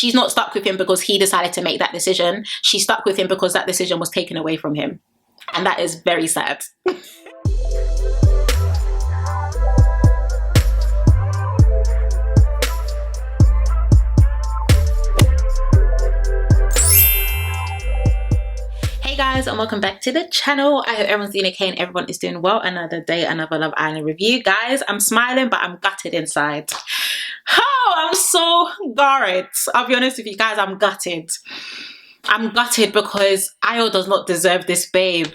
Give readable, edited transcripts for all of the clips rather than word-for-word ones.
she's not stuck with him because he decided to make that decision. She's stuck with him because that decision was taken away from him. And that is very sad. Hey guys, and welcome back to the channel. I hope everyone's doing okay and everyone is doing well. Another day, another Love Island review. Guys, I'm smiling, but I'm gutted inside. Oh, I'm so gutted. I'll be honest with you guys, I'm gutted. I'm gutted because Ayo does not deserve this babe.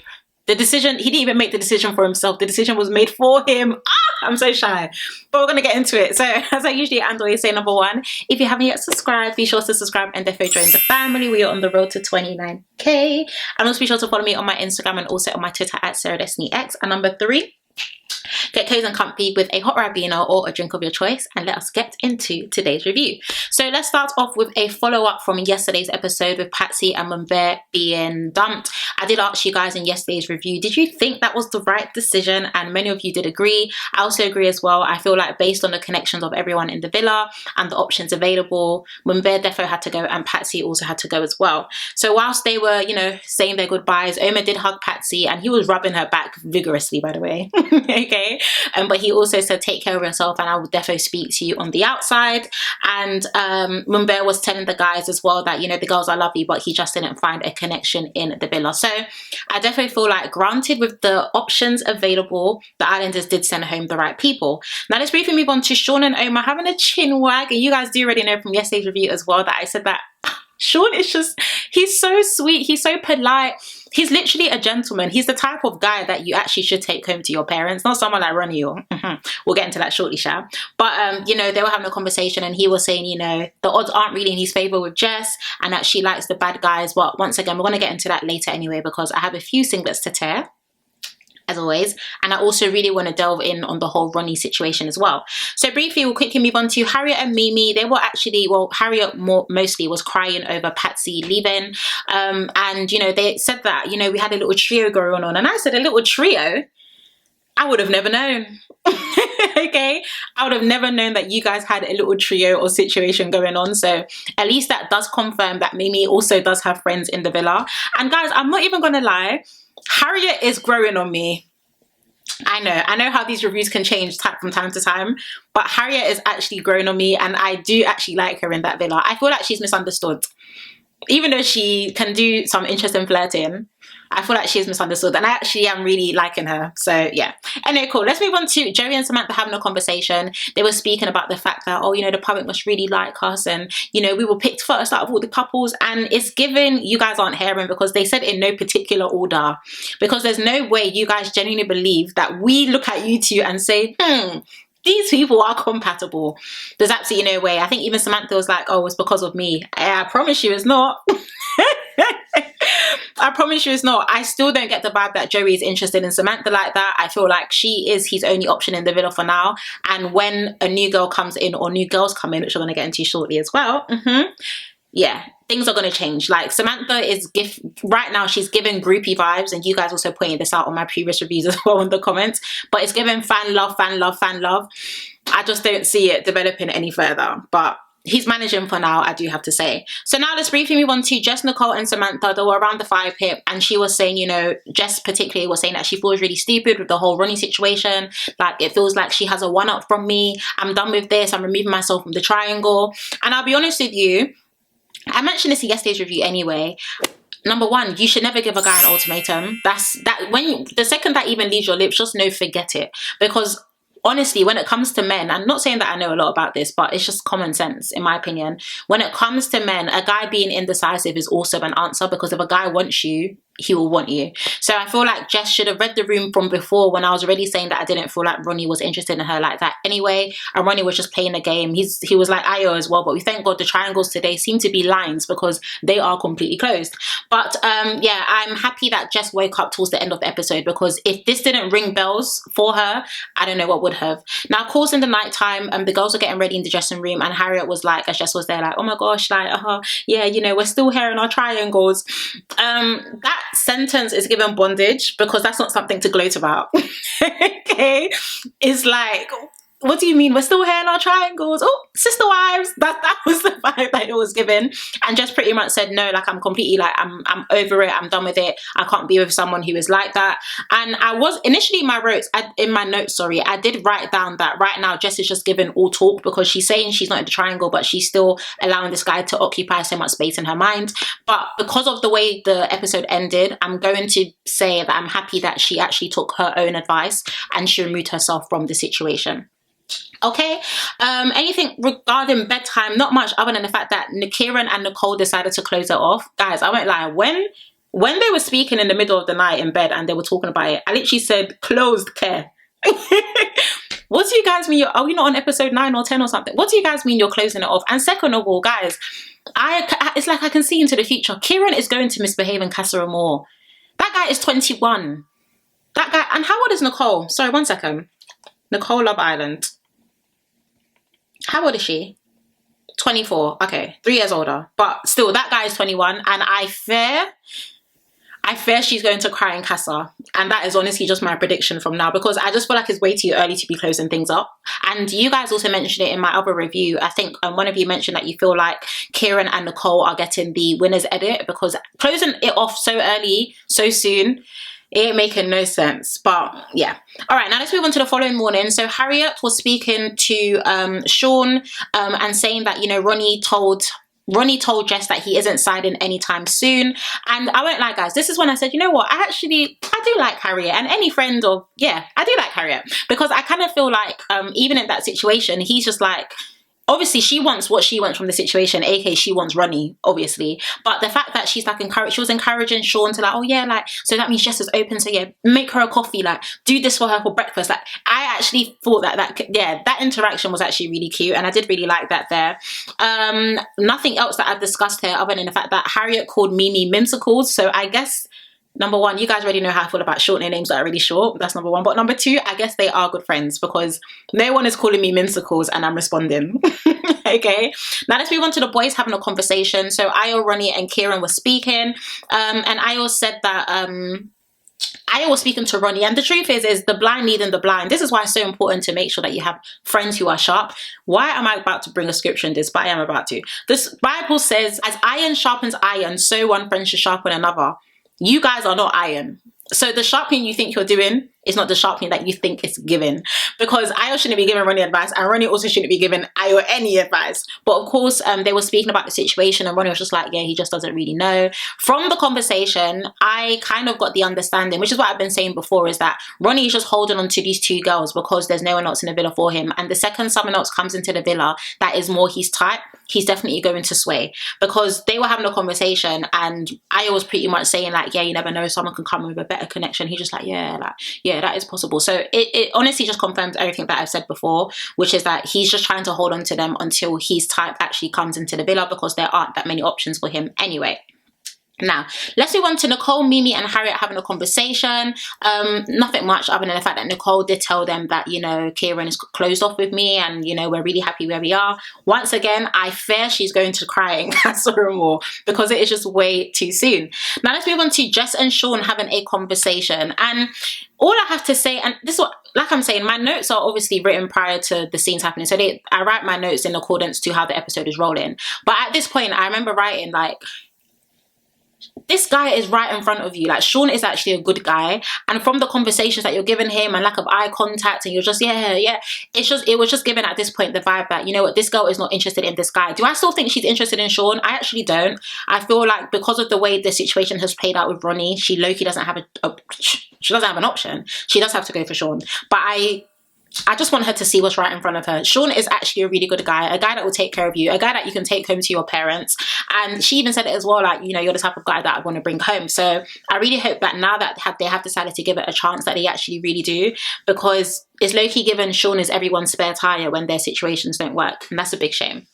The decision, he didn't even make the decision for himself. The decision was made for him. Ah, I'm so shy. But we're going to get into it. So, as I usually and always say, number one, if you haven't yet subscribed, be sure to subscribe and definitely join the family. We are on the road to 29k. And also be sure to follow me on my Instagram and also on my Twitter at SarahDestinyX. And number three, get cozy and comfy with a hot Ribena or a drink of your choice, and let us get into today's review. So let's start off with a follow-up from yesterday's episode with Patsy and Mumbere being dumped. I did ask you guys in yesterday's review, did you think that was the right decision? And many of you did agree. I also agree as well. I feel like based on the connections of everyone in the villa and the options available, Mumbere defo had to go and Patsy also had to go as well. So whilst they were, you know, saying their goodbyes, Omar did hug Patsy and he was rubbing her back vigorously, by the way. Okay. But he also said, take care of yourself and I will definitely speak to you on the outside. And Mumbere was telling the guys as well that, you know, the girls are lovely, but he just didn't find a connection in the villa. So I definitely feel like, granted, with the options available, the Islanders did send home the right people. Now let's briefly move on to Sean and Omar having a chin wag. And you guys do already know from yesterday's review as well that I said that Sean is just, he's so sweet, he's so polite, he's literally a gentleman. He's the type of guy that you actually should take home to your parents, not someone like Ronnie or we'll get into that shortly, shall. But you know, they were having a conversation and he was saying, you know, the odds aren't really in his favor with Jess and that she likes the bad guys. But once again, we're going to get into that later anyway, because I have a few singlets to tear, as always, and I also really want to delve in on the whole Ronnie situation as well. So briefly, we'll quickly move on to Harriet and Mimi. They were actually, well, Harriet mostly was crying over Patsy leaving, and you know, they said that, you know, we had a little trio going on, and I said, a little trio? I would have never known. Okay, I would have never known that you guys had a little trio or situation going on. So at least that does confirm that Mimi also does have friends in the villa. And guys, I'm not even gonna lie, Harriet is growing on me. I know how these reviews can change from time to time, but Harriet is actually growing on me and I do actually like her in that villa. I feel like she's misunderstood. Even though she can do some interesting flirting, I feel like she's misunderstood and I actually am really liking her. So yeah. Anyway, cool. Let's move on to Joey and Samantha having a conversation. They were speaking about the fact that, oh, you know, the public must really like us and, you know, we were picked first out of all the couples, and it's given, you guys aren't hearing because they said in no particular order, because there's no way you guys genuinely believe that we look at you two and say, these people are compatible. There's absolutely no way. I think even Samantha was like, oh, it's because of me. I promise you it's not. I promise you it's not. I still don't get the vibe that Joey is interested in Samantha like that. I feel like she is his only option in the villa for now. And when a new girl comes in, or new girls come in, which we're going to get into shortly as well, yeah, things are going to change. Like Samantha is right now, she's giving groupie vibes, and you guys also pointed this out on my previous reviews as well in the comments, but it's giving fan love, fan love, fan love. I just don't see it developing any further, but he's managing for now, I do have to say. So now let's briefly move on to Jess, Nicole and Samantha. They were around the fire pit and she was saying, you know, Jess particularly was saying that she feels really stupid with the whole Ronnie situation. Like, it feels like she has a one-up from me. I'm done with this. I'm removing myself from the triangle. And I'll be honest with you, I mentioned this in yesterday's review anyway. Number one, you should never give a guy an ultimatum. The second that even leaves your lips, just know, forget it. Because honestly, when it comes to men, I'm not saying that I know a lot about this, but it's just common sense, in my opinion. When it comes to men, a guy being indecisive is also an answer, because if a guy wants you, he will want you. So I feel like Jess should have read the room from before, when I was already saying that I didn't feel like Ronnie was interested in her like that anyway, and Ronnie was just playing the game. He was like Ayo as well, but we thank God the triangles today seem to be lines, because they are completely closed. But yeah, I'm happy that Jess woke up towards the end of the episode, because if this didn't ring bells for her, I don't know what would have. Now, of course, in the night time, the girls were getting ready in the dressing room, and Harriet was like, as Jess was there, like, oh my gosh, like, yeah, you know, we're still here in our triangles. That sentence is given bondage, because that's not something to gloat about. Okay, it's like, what do you mean? We're still here in our triangles. Oh, sister wives. That was the vibe that it was given. And just pretty much said, no, like I'm completely like, I'm over it. I'm done with it. I can't be with someone who is like that. And I was initially in my notes, I did write down that right now Jess is just giving all talk because she's saying she's not in the triangle, but she's still allowing this guy to occupy so much space in her mind. But because of the way the episode ended, I'm going to say that I'm happy that she actually took her own advice and she removed herself from the situation. Okay, anything regarding bedtime? Not much other than the fact that Kieran and Nicole decided to close it off. Guys, I won't lie, when they were speaking in the middle of the night in bed and they were talking about it, I literally said closed care. What do you guys mean? Are we not on episode 9 or 10 or something? What do you guys mean you're closing it off? And second of all, guys, it's like I can see into the future. Kieran is going to misbehave in Casa Amor. That guy is 21. That guy, and how old is Nicole? Sorry, 1 second. Nicole Love Island. How old is she? 24. Okay, 3 years older. But still, that guy is 21. And I fear she's going to cry in Casa. And that is honestly just my prediction from now. Because I just feel like it's way too early to be closing things up. And you guys also mentioned it in my other review. I think one of you mentioned that you feel like Kieran and Nicole are getting the winner's edit. Because closing it off so early, so soon, it ain't making no sense. But yeah. All right, now let's move on to the following morning. So Harriet was speaking to Sean and saying that, you know, Ronnie told Jess that he isn't siding anytime soon. And I won't lie, guys, this is when I said, you know what, I do like Harriet. And any friend of, yeah, I do like Harriet. Because I kind of feel like even in that situation, he's just like, obviously she wants what she wants from the situation, aka she wants Ronnie, obviously. But the fact that she's like she was encouraging Sean to like, oh yeah, like, so that means Jess is open, so yeah, make her a coffee, like do this for her for breakfast. Like I actually thought that interaction was actually really cute, and I did really like that there. Nothing else that I've discussed here other than the fact that Harriet called Mimi Mimsicles. So I guess number one, you guys already know how I feel about shortening names that are really short. That's number one. But number two, I guess they are good friends because no one is calling me Mimsicles and I'm responding. Okay. Now let's move on to the boys having a conversation. So Ayo, Ronnie and Kieran were speaking. And Ayo said that Ayo was speaking to Ronnie. And the truth is the blind leading the blind. This is why it's so important to make sure that you have friends who are sharp. Why am I about to bring a scripture in this? But I am about to. This Bible says, as iron sharpens iron, so one friend should sharpen another. You guys are not iron. So the sharpening you think you're doing is not the sharpening that you think it's given. Because Ayo shouldn't be giving Ronnie advice, and Ronnie also shouldn't be giving Ayo any advice. But of course, they were speaking about the situation, and Ronnie was just like, yeah, he just doesn't really know. From the conversation, I kind of got the understanding, which is what I've been saying before, is that Ronnie is just holding on to these two girls because there's no one else in the villa for him. And the second someone else comes into the villa that is more his type, he's definitely going to sway. Because they were having a conversation, and Ayo was pretty much saying like, yeah, you never know, someone can come with a better connection. He's just like, yeah, that is possible. So it honestly just confirms everything that I've said before, which is that he's just trying to hold on to them until his type actually comes into the villa, because there aren't that many options for him anyway. Now, let's move on to Nicole, Mimi and Harriet having a conversation. Nothing much other than the fact that Nicole did tell them that, you know, Kieran is closed off with me and, you know, we're really happy where we are. Once again, I fear she's going to cry in Casa Amor because it is just way too soon. Now, let's move on to Jess and Sean having a conversation. And all I have to say, and this is what, like I'm saying, my notes are obviously written prior to the scenes happening. So I write my notes in accordance to how the episode is rolling. But at this point, I remember writing like, this guy is right in front of you. Like, Sean is actually a good guy, and from the conversations that you're giving him and lack of eye contact, and you're just it was just given at this point the vibe that, you know what, this girl is not interested in this guy. Do I still think she's interested in Sean? I actually don't. I feel like because of the way the situation has played out with Ronnie, she low-key doesn't have she doesn't have an option. She does have to go for Sean. But I just want her to see what's right in front of her. Sean is actually a really good guy, a guy that will take care of you, a guy that you can take home to your parents. And she even said it as well, like, you know, you're the type of guy that I want to bring home. So I really hope that now that they have decided to give it a chance, that they actually really do, because it's low-key given Sean is everyone's spare tire when their situations don't work. And that's a big shame.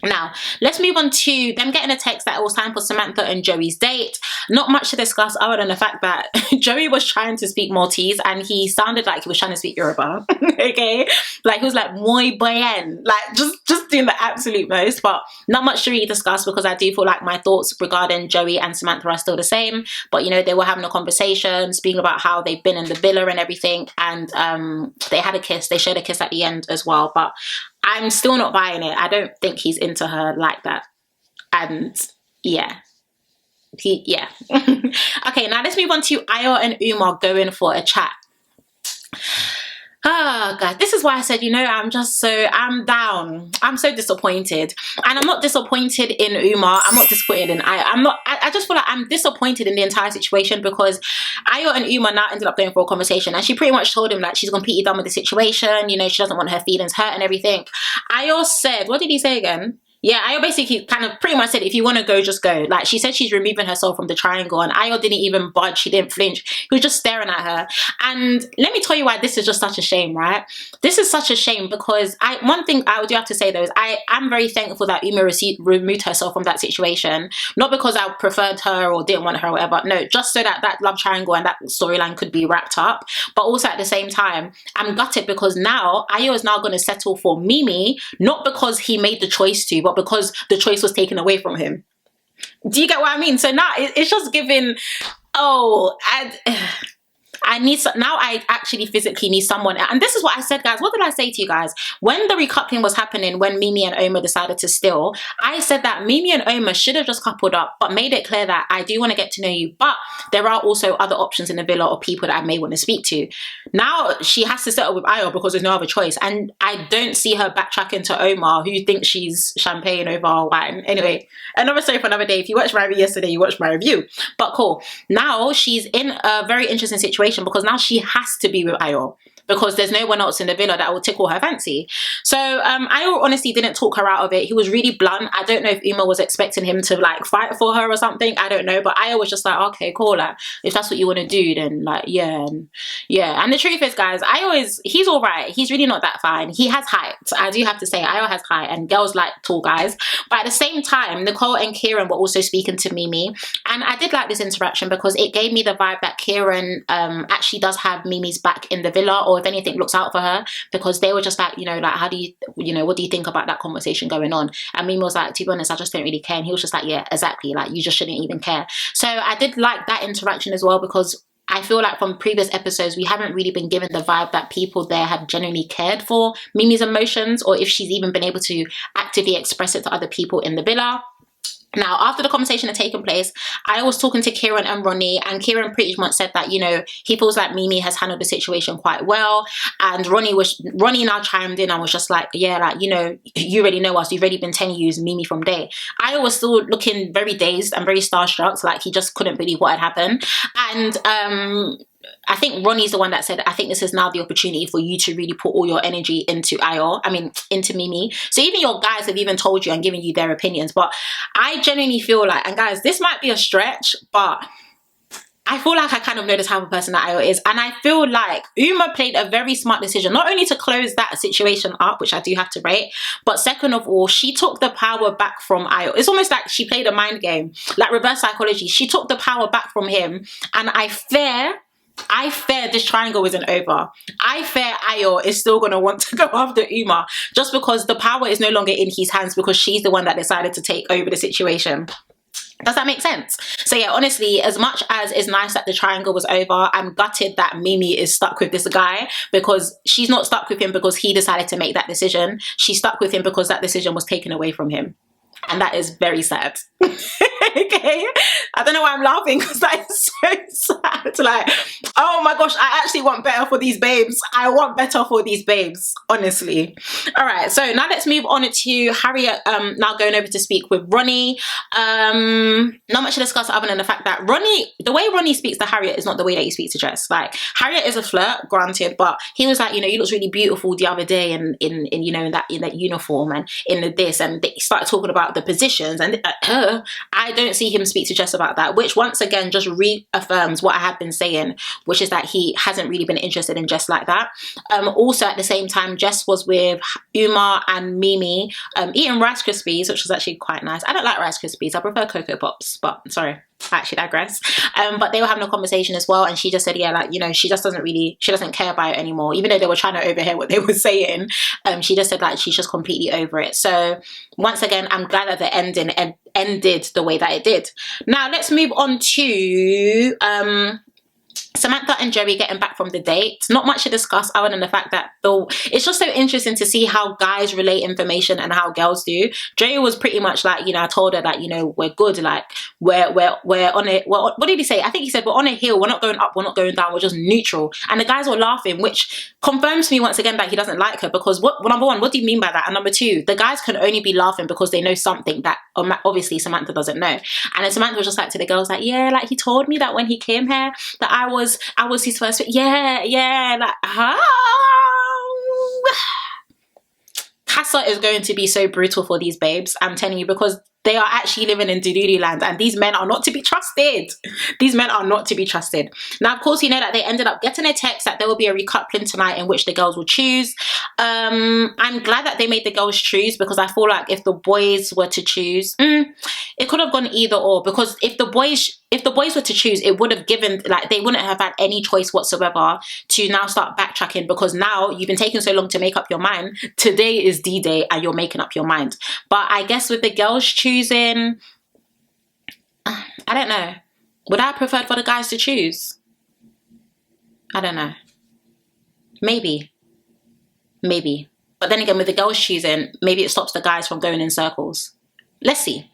Now, let's move on to them getting a text that it was time for Samantha and Joey's date. Not much to discuss other than the fact that Joey was trying to speak Maltese and he sounded like he was trying to speak Yoruba. Okay? Like he was like, muy bien. Like just doing the absolute most, but not much to really discuss because I do feel like my thoughts regarding Joey and Samantha are still the same. But you know, they were having a conversation, speaking about how they've been in the villa and everything, and they had a kiss. They showed a kiss at the end as well, but I'm still not buying it. I don't think he's into her like that. And yeah. Yeah. Okay, now let's move on to Ayo and Umar going for a chat. Oh God, this is why I said, you know, I'm down. I'm so disappointed. And I'm not disappointed in Umar. I'm not disappointed in Ayo. I just feel like I'm disappointed in the entire situation because Ayo and Umar now ended up going for a conversation and she pretty much told him like she's completely done with the situation. You know, she doesn't want her feelings hurt and everything. Ayo said, what did he say again? Yeah, Ayo basically kind of pretty much said, if you want to go, just go. Like, she said she's removing herself from the triangle, and Ayo didn't even budge. She didn't flinch. He was just staring at her. And let me tell you why this is just such a shame, right? This is such a shame because one thing I do have to say, though, is I am very thankful that Uma removed herself from that situation. Not because I preferred her or didn't want her or whatever. No, just so that that love triangle and that storyline could be wrapped up. But also at the same time, I'm gutted because now Ayo is now going to settle for Mimi, not because he made the choice to, but because the choice was taken away from him. Do you get what I mean? So now it's just giving, oh, now I actually physically need someone. And this is what I said, guys. What did I say to you guys? When the recoupling was happening, when Mimi and Oma decided to steal, I said that Mimi and Oma should have just coupled up, but made it clear that I do want to get to know you, but there are also other options in the villa or people that I may want to speak to. Now she has to settle with Ayo because there's no other choice. And I don't see her backtracking to Omar, who thinks she's champagne over wine. Anyway, another story for another day. If you watched my review yesterday, you watched my review. But cool. Now she's in a very interesting situation because now she has to be with Ayo because there's no one else in the villa that will tickle her fancy. So Ayo honestly didn't talk her out of it. He was really blunt. I don't know if Uma was expecting him to like fight for her or something. I don't know. But Ayo was just like, okay, cool. Like, if that's what you want to do, then like, yeah. And the truth is, guys, he's all right. He's really not that fine. He has height. I do have to say, Ayo has height and girls like tall guys. But at the same time, Nicole and Kieran were also speaking to Mimi. And I did like this interaction because it gave me the vibe that Kieran actually does have Mimi's back in the villa, or if anything, looks out for her, because they were just like, you know, like, how do you know, what do you think about that conversation going on? And Mimi was like, to be honest, I just don't really care. And he was just like, yeah, exactly. Like, you just shouldn't even care. So I did like that interaction as well, because I feel like from previous episodes, we haven't really been given the vibe that people there have genuinely cared for Mimi's emotions, or if she's even been able to actively express it to other people in the villa. Now, after the conversation had taken place, I was talking to Kieran and Ronnie, and Kieran pretty much said that, you know, he feels like Mimi has handled the situation quite well. And Ronnie now chimed in and was just like, yeah, like, you know, you already know us. You've already been telling you Mimi from day. I was still looking very dazed and very starstruck, like he just couldn't believe what had happened. And I think Ronnie's the one that said, I think this is now the opportunity for you to really put all your energy into into Mimi. So even your guys have even told you and given you their opinions. But I genuinely feel like, and guys, this might be a stretch, but I feel like I kind of know the type of person that Ayo is. And I feel like Uma played a very smart decision, not only to close that situation up, which I do have to rate, but second of all, she took the power back from Ayo. It's almost like she played a mind game, like reverse psychology. She took the power back from him. And I fear this triangle isn't over. I fear Ayo is still going to want to go after Uma, just because the power is no longer in his hands, because she's the one that decided to take over the situation. Does that make sense? So yeah, honestly, as much as it's nice that the triangle was over, I'm gutted that Mimi is stuck with this guy, because she's not stuck with him because he decided to make that decision. She's stuck with him because that decision was taken away from him. And that is very sad. Okay, I don't know why I'm laughing, because that is so sad. Like, oh my gosh, I actually want better for these babes. I want better for these babes, honestly. All right, so now let's move on to Harriet now going over to speak with Ronnie. Not much to discuss other than the fact that the way Ronnie speaks to Harriet is not the way that he speaks to Jess. Like, Harriet is a flirt, granted, but he was like, you know, you looked really beautiful the other day in that uniform and in this, and they started talking about the positions, and I don't see him speak to Jess about that, which once again just reaffirms what I have been saying, which is that he hasn't really been interested in Jess like that. Also at the same time, Jess was with Umar and Mimi eating Rice Krispies, which was actually quite nice. I don't like Rice Krispies, I prefer Cocoa Pops, but sorry, I actually digress. But they were having a conversation as well, and she just said, yeah, like, you know, she doesn't care about it anymore, even though they were trying to overhear what they were saying. She just said that she's just completely over it. So once again, I'm glad that the ending ended the way that it did. Now let's move on to Samantha and Joey getting back from the date. Not much to discuss other than the fact that it's just so interesting to see how guys relate information and how girls do. Joey was pretty much like, you know, I told her that, you know, we're good, like we're on it. Well, what did he say? I think he said we're on a hill, we're not going up, we're not going down, we're just neutral. And the guys were laughing, which confirms to me once again that he doesn't like her, because number one, what do you mean by that? And number two, the guys can only be laughing because they know something that obviously Samantha doesn't know. And then Samantha was just like to the girls, like, yeah, like he told me that when he came here that I was his first, yeah, like, Casa is going to be so brutal for these babes, I'm telling you, because they are actually living in Delulu land, and these men are not to be trusted. These men are not to be trusted. Now, of course, you know that they ended up getting a text that there will be a recoupling tonight in which the girls will choose. I'm glad that they made the girls choose, because I feel like if the boys were to choose, it could have gone either or, because if the boys were to choose, it would have given, like, they wouldn't have had any choice whatsoever to now start backtracking, because now you've been taking so long to make up your mind. Today is D-Day and you're making up your mind. But I guess with the girls choosing, I don't know. Would I have preferred for the guys to choose? I don't know. Maybe. But then again, with the girls choosing, maybe it stops the guys from going in circles. Let's see.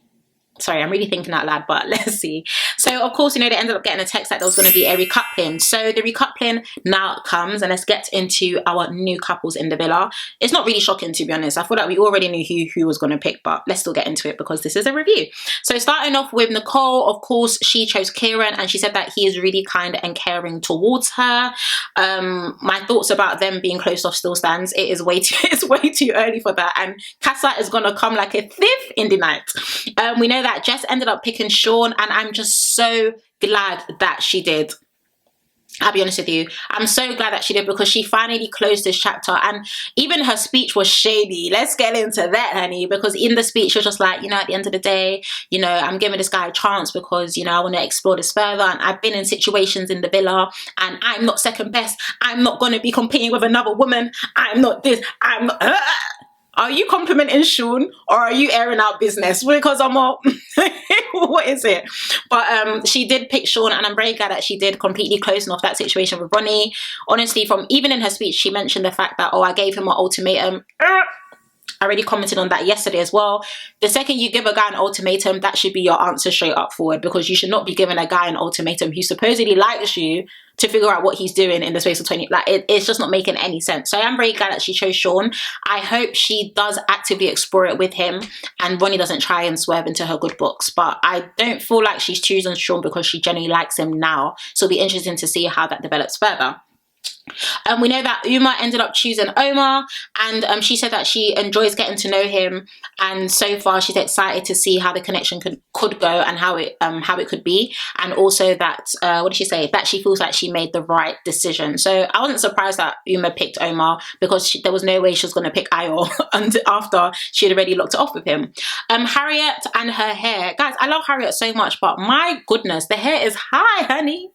Sorry, I'm really thinking out loud, but let's see. So, of course, you know, they ended up getting a text that there was going to be a recoupling. So the recoupling now comes, and let's get into our new couples in the villa. It's not really shocking, to be honest. I feel like we already knew who was going to pick, but let's still get into it because this is a review. So starting off with Nicole, of course, she chose Kieran, and she said that he is really kind and caring towards her. My thoughts about them being closed off still stands. It's way too early for that, and Casa is going to come like a thief in the night. We know that Jess ended up picking Sean, and I'm just so glad that she did. I'll be honest with you, I'm so glad that she did, because she finally closed this chapter, and even her speech was shady. Let's get into that, honey, because in the speech she was just like, you know, at the end of the day, you know, I'm giving this guy a chance because, you know, I want to explore this further, and I've been in situations in the villa and I'm not second best. I'm not going to be competing with another woman. I'm not this, I'm not... Are you complimenting Sean, or are you airing out business? Because I'm all, what is it? But she did pick Sean, and I'm very glad that she did, completely closing off that situation with Ronnie. Honestly, from even in her speech, she mentioned the fact that, oh, I gave him an ultimatum. I already commented on that yesterday as well. The second you give a guy an ultimatum, that should be your answer straight up forward, because you should not be giving a guy an ultimatum who supposedly likes you to figure out what he's doing in the space of 20. Like, it's just not making any sense. So I am very glad that she chose Sean. I hope she does actively explore it with him, and Ronnie doesn't try and swerve into her good books. But I don't feel like she's choosing Sean because she genuinely likes him now. So it'll be interesting to see how that develops further. We know that Uma ended up choosing Omar, and she said that she enjoys getting to know him, and so far she's excited to see how the connection could go and how it could be, and also that what did she say, that she feels like she made the right decision. So I wasn't surprised that Uma picked Omar, because there was no way she was going to pick Ayo after she had already locked it off with him. Harriet and her hair, guys, I love Harriet so much, but my goodness, the hair is high, honey.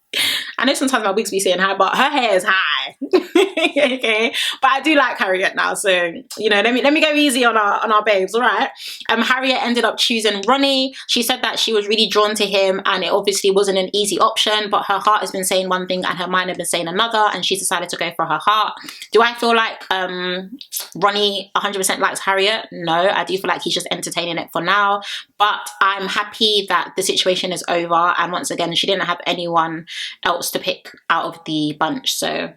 I know sometimes my wigs be saying high, but her hair is high. Okay, but I do like Harriet now, so you know, let me go easy on our babes, all right? Harriet ended up choosing Ronnie. She said that she was really drawn to him, and it obviously wasn't an easy option, but her heart has been saying one thing and her mind has been saying another, and she's decided to go for her heart. Do I feel like Ronnie 100% likes Harriet? No, I do feel like he's just entertaining it for now, but I'm happy that the situation is over, and once again, she didn't have anyone else to pick out of the bunch, so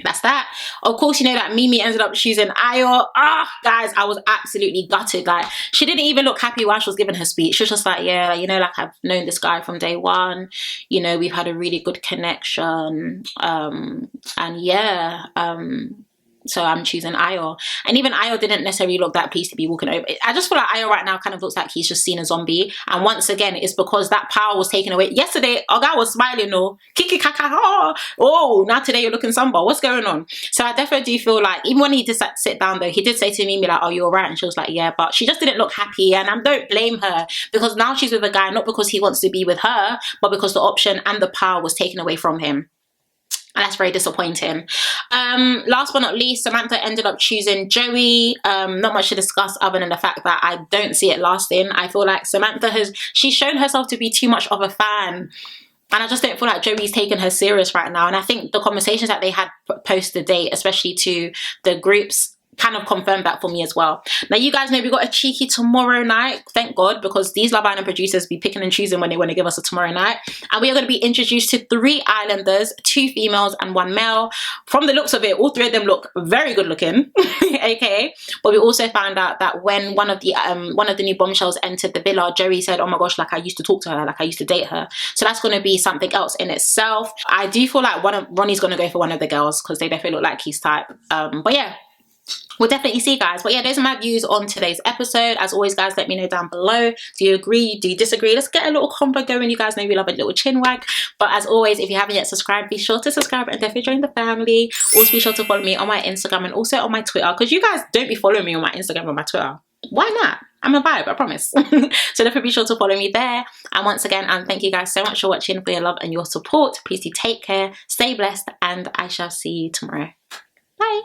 that's that. Of course, you know that Mimi ended up choosing Ayo. Guys, I was absolutely gutted. Like, she didn't even look happy while she was giving her speech. She was just like, yeah, you know, like, I've known this guy from day one, you know, we've had a really good connection, and yeah, So I'm choosing Ayo. And even Ayo didn't necessarily look that pleased to be walking over. I just feel like Ayo right now kind of looks like he's just seen a zombie. And once again, it's because that power was taken away. Yesterday, our guy was smiling, no, kiki kaka, oh, now today you're looking somber. What's going on? So I definitely do feel like, even when he did sit down though, he did say to me like, oh, you're all right. And she was like, yeah, but she just didn't look happy. And I don't blame her, because now she's with a guy, not because he wants to be with her, but because the option and the power was taken away from him. And that's very disappointing. Last but not least, Samantha ended up choosing Joey. Not much to discuss other than the fact that I don't see it lasting. I feel like Samantha she's shown herself to be too much of a fan. And I just don't feel like Joey's taken her serious right now. And I think the conversations that they had post the date, especially to the groups, kind of confirmed that for me as well. Now, you guys know we got a cheeky tomorrow night, thank God, because these Love Island producers be picking and choosing when they want to give us a tomorrow night. And we are going to be introduced to 3 islanders, 2 females and 1 male. From the looks of it, all 3 of them look very good looking, okay. But we also found out that when one of the new bombshells entered the villa, Joey said, oh my gosh, like I used to talk to her, like I used to date her. So that's going to be something else in itself. I do feel like Ronnie's going to go for one of the girls, because they definitely look like his type. But yeah, we'll definitely see, guys. But yeah, those are my views on today's episode. As always, guys, let me know down below. Do you agree? Do you disagree? Let's get a little combo going. You guys know we love a little chin wag. But as always, if you haven't yet subscribed, be sure to subscribe and definitely join the family. Also, be sure to follow me on my Instagram and also on my Twitter, because you guys don't be following me on my Instagram or my Twitter. Why not? I'm a vibe, I promise. So definitely be sure to follow me there. And once again, thank you guys so much for watching, for your love and your support. Please do take care, stay blessed, and I shall see you tomorrow. Bye.